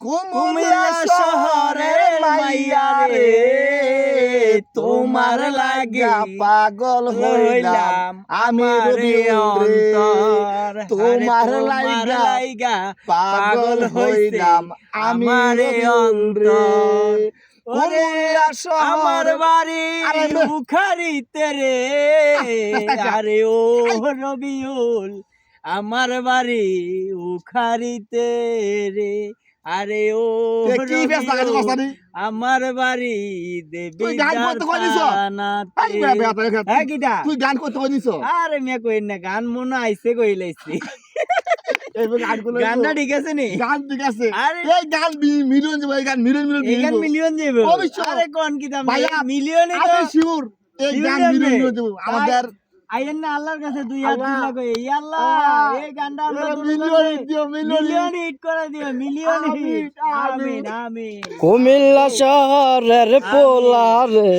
কুমিল্লা শহরের মাইয়া রে, তোমার লাগা পাগল হইলাম আমি রবিউল রে। তোমার লাইগা পাগল হইলাম আমি রবিউল রে। কুমিল্লা আমার শহর বাড়ি উখারিতে রে, আরে ও রবিউল আমার বাড়ি উখারিতে রে, আরে ও কি বেশ লাগাতে রবিউল কসানি আমার বাড়ি দেবী তুই গান করতে কই দিছ? তুই গান করতে কই দিছ? আরে মিয়া কই না গান মনে আইছে কই লাইছি। এই গানগুলো গানটা ঠিক আছে নি? গান ঠিক আছে। আরে এই গান মিলিয়ন যাবে, এই গান মিলিয়ন এই গান মিলিয়ন যাবে। অবশ্যই। আরে কোন কি দাম ভাইয়া, মিলিয়নে তো আমি শিওর এই গান মিলিয়ন যাবে। আমাদের আইয়েন না আল্লাহর কাছে দুই হাত আল্লাহ, দিলা কই এই আল্লাহ আল্লাহ, এই গানটা আমরা এরা দুজন মিলিয়ন মিলে দিও, মিলিয়ন হিট করে দিও মিলিয়ন আমিন, হিট আমিন। আমিন আমিন কুমিল্লা শহরের পোলা রে